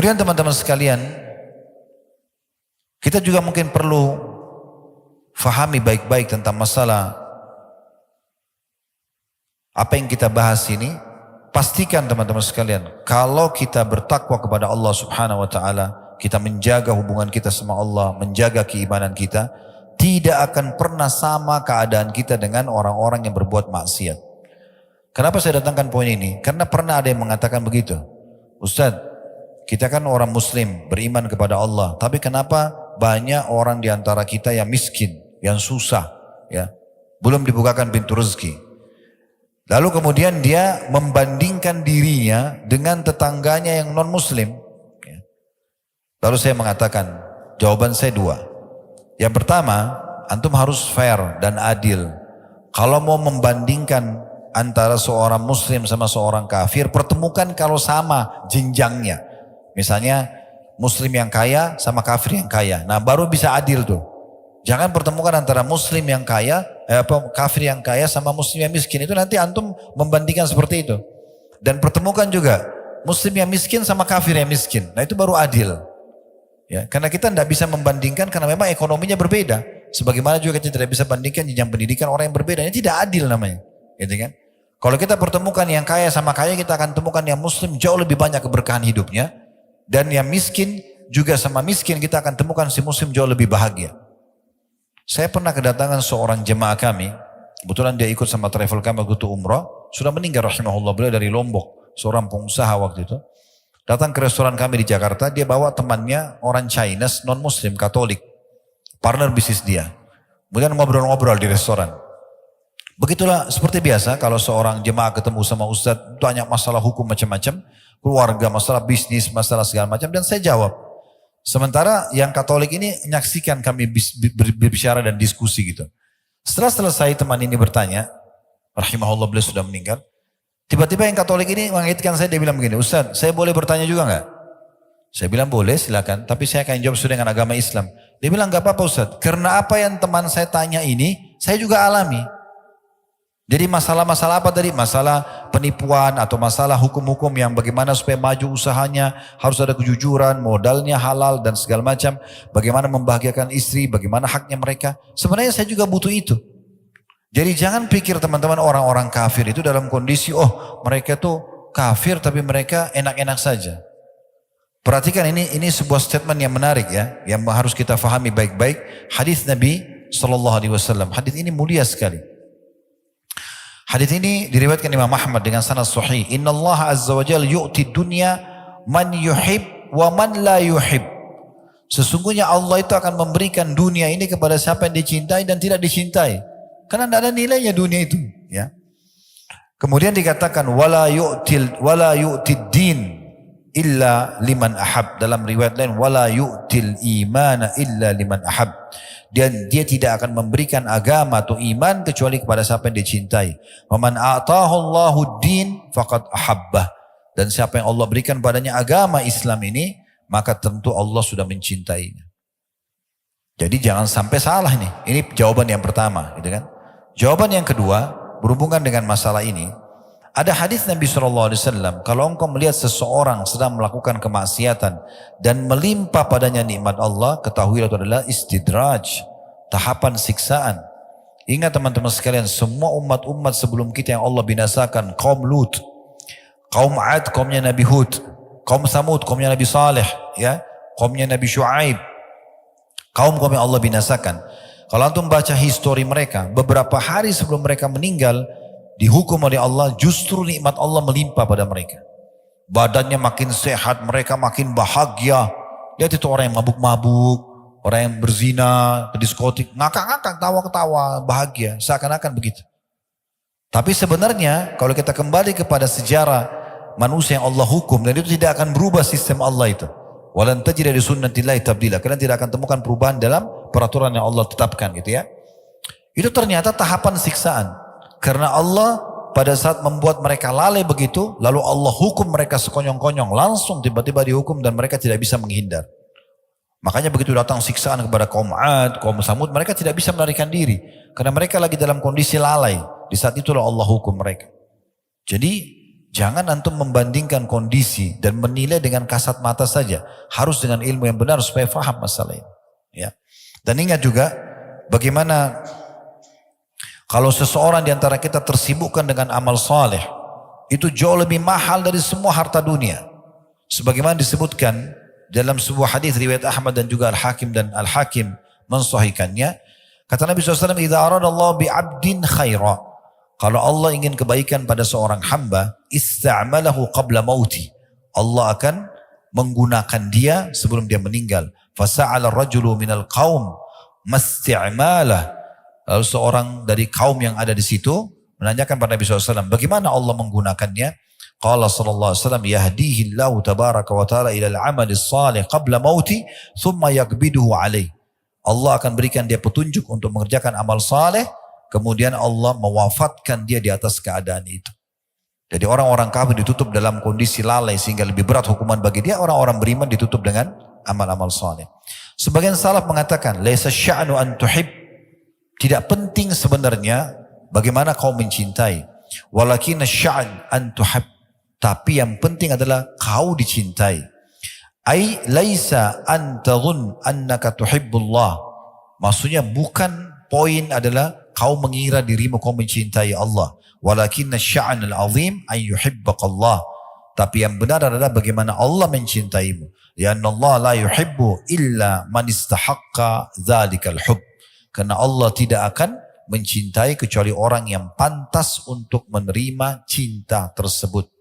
Kemudian teman-teman sekalian, kita juga mungkin perlu fahami baik-baik tentang masalah apa yang kita bahas ini. Pastikan teman-teman sekalian, kalau kita bertakwa kepada Allah Subhanahu wa taala, kita menjaga hubungan kita sama Allah, menjaga keimanan kita, tidak akan pernah sama keadaan kita dengan orang-orang yang berbuat maksiat. Kenapa saya datangkan poin ini? Karena pernah ada yang mengatakan begitu. Ustaz, kita kan orang muslim, beriman kepada Allah, tapi kenapa banyak orang di antara kita yang miskin, yang susah, ya, belum dibukakan pintu rezeki. Lalu kemudian dia membandingkan dirinya dengan tetangganya yang non muslim. Lalu saya mengatakan, jawaban saya dua. Yang pertama, antum harus fair dan adil. Kalau mau membandingkan antara seorang muslim sama seorang kafir, pertemukan kalau sama jenjangnya. Misalnya muslim yang kaya sama kafir yang kaya. Nah baru bisa adil tuh. Jangan pertemukan antara muslim yang kaya, kafir yang kaya sama muslim yang miskin. Itu nanti antum membandingkan seperti itu. Dan pertemukan juga muslim yang miskin sama kafir yang miskin. Nah itu baru adil. Ya, karena kita tidak bisa membandingkan karena memang ekonominya berbeda. Sebagaimana juga kita tidak bisa bandingkan jenjang pendidikan orang yang berbeda. Ini tidak adil namanya. Gitu kan? Kalau kita pertemukan yang kaya sama kaya, kita akan temukan yang muslim jauh lebih banyak keberkahan hidupnya. Dan yang miskin juga sama miskin, kita akan temukan si muslim jauh lebih bahagia. Saya pernah kedatangan seorang jemaah kami, kebetulan dia ikut sama travel kami waktu itu umrah, sudah meninggal rahimahullah, beliau dari Lombok, seorang pengusaha waktu itu. Datang ke restoran kami di Jakarta, dia bawa temannya orang Chinese, non muslim, Katolik, partner bisnis dia. Kemudian ngobrol-ngobrol di restoran. Begitulah seperti biasa kalau seorang jemaah ketemu sama ustadz, tanya masalah hukum macam-macam, keluarga, masalah bisnis, masalah segala macam, dan saya jawab. Sementara yang Katolik ini menyaksikan kami berbicara dan diskusi gitu. Setelah selesai teman ini bertanya, rahimahullah beliau sudah meninggal. Tiba-tiba yang Katolik ini mengaitkan saya, dia bilang begini, Ustaz, saya boleh bertanya juga enggak? Saya bilang boleh silakan, tapi saya akan jawab sesuai dengan agama Islam. Dia bilang enggak apa-apa Ustaz, karena apa yang teman saya tanya ini, saya juga alami. Jadi masalah-masalah apa tadi? Masalah penipuan atau masalah hukum-hukum yang bagaimana supaya maju usahanya, harus ada kejujuran, modalnya halal dan segala macam. Bagaimana membahagiakan istri, bagaimana haknya mereka. Sebenarnya saya juga butuh itu. Jadi jangan pikir teman-teman orang-orang kafir itu dalam kondisi, oh mereka tuh kafir tapi mereka enak-enak saja. Perhatikan ini sebuah statement yang menarik ya, yang harus kita fahami baik-baik. Hadis Nabi SAW, hadis ini mulia sekali. Hadis ini diriwayatkan Imam Ahmad dengan sanad sahih. Inna Allah azza wa jalla yu'ti dunya man yuhib wa man la yuhib. Sesungguhnya Allah itu akan memberikan dunia ini kepada siapa yang dicintai dan tidak dicintai. Karena tidak ada nilainya dunia itu. Ya. Kemudian dikatakan wala yu'tid din illa liman ahab. Dalam riwayat lain wala yu'til imana illa liman ahab. Dan dia tidak akan memberikan agama atau iman kecuali kepada siapa yang dicintai. Wa man a'tahu Allahu din faqad ahabbah. Dan siapa yang Allah berikan padanya agama Islam ini, maka tentu Allah sudah mencintainya. Jadi jangan sampai salah nih. Ini jawaban yang pertama, gitu kan? Jawaban yang kedua berhubungan dengan masalah ini. Ada hadis Nabi SAW, kalau engkau melihat seseorang sedang melakukan kemaksiatan dan melimpah padanya nikmat Allah, ketahuilah itu adalah istidraj, tahapan siksaan. Ingat teman-teman sekalian, semua umat-umat sebelum kita yang Allah binasakan, kaum Lut, kaum Ad, kaumnya Nabi Hud, kaum Samud, kaumnya Nabi Saleh, ya, kaumnya Nabi Shu'aib, kaum yang Allah binasakan. Kalau antum baca histori mereka, beberapa hari sebelum mereka meninggal, dihukum oleh Allah, justru nikmat Allah melimpah pada mereka. Badannya makin sehat, mereka makin bahagia. Lihat itu orang yang mabuk-mabuk, orang yang berzina, ke diskotik, ngakak-ngakak, tawa-ketawa, bahagia, seakan-akan begitu. Tapi sebenarnya kalau kita kembali kepada sejarah manusia yang Allah hukum, dan itu tidak akan berubah sistem Allah itu. Walan tajida li sunnatillahi tabdila. Kalian tidak akan temukan perubahan dalam peraturan yang Allah tetapkan gitu ya. Itu ternyata tahapan siksaan. Karena Allah pada saat membuat mereka lalai begitu, lalu Allah hukum mereka sekonyong-konyong, langsung tiba-tiba dihukum dan mereka tidak bisa menghindar. Makanya begitu datang siksaan kepada kaum Ad, kaum Samud, mereka tidak bisa melarikan diri. Karena mereka lagi dalam kondisi lalai. Di saat itulah Allah hukum mereka. Jadi Jangan antum membandingkan kondisi dan menilai dengan kasat mata saja. Harus dengan ilmu yang benar supaya faham masalah ini. Ya. Dan ingat juga bagaimana kalau seseorang di antara kita tersibukkan dengan amal saleh, itu jauh lebih mahal dari semua harta dunia. Sebagaimana disebutkan dalam sebuah hadis riwayat Ahmad dan juga Al-Hakim, dan Al-Hakim mensahihkannya, kata Nabi SAW, "Idza aradallahu bi'abdin khaira." Kalau Allah ingin kebaikan pada seorang hamba, ista'malahu qabla mauti. Allah akan menggunakan dia sebelum dia meninggal. Fasa'ala ar-rajulu minal qaum masti'malah. Lalu seorang dari kaum yang ada di situ menanyakan pada Nabi SAW, bagaimana Allah menggunakannya? Qala sallallahu alaihi wasallam, yahdihillahu tabaraka wa ta'ala ila al-amali salih qabla mauti thumma yakbiduhu alaih. Allah akan berikan dia petunjuk untuk mengerjakan amal saleh, kemudian Allah mewafatkan dia di atas keadaan itu. Jadi orang-orang kafir ditutup dalam kondisi lalai sehingga lebih berat hukuman bagi dia. Orang-orang beriman ditutup dengan amal-amal saleh. Sebagian salaf mengatakan, laisa sya'nu an tuhib. Tidak penting sebenarnya bagaimana kau mencintai. Walakin sya'an an tuhab. Tapi yang penting adalah kau dicintai. Ai laisa an tadhun annaka tuhibbullah. Maksudnya bukan poin adalah kau mengira dirimu kau mencintai Allah. Walakinna sya'an al-azim an yuhibbaqallah. Tapi yang benar adalah bagaimana Allah mencintaimu. Lianna Allah la yuhibbu illa man istahaqqa dzalikal hubb. Karena Allah tidak akan mencintai kecuali orang yang pantas untuk menerima cinta tersebut.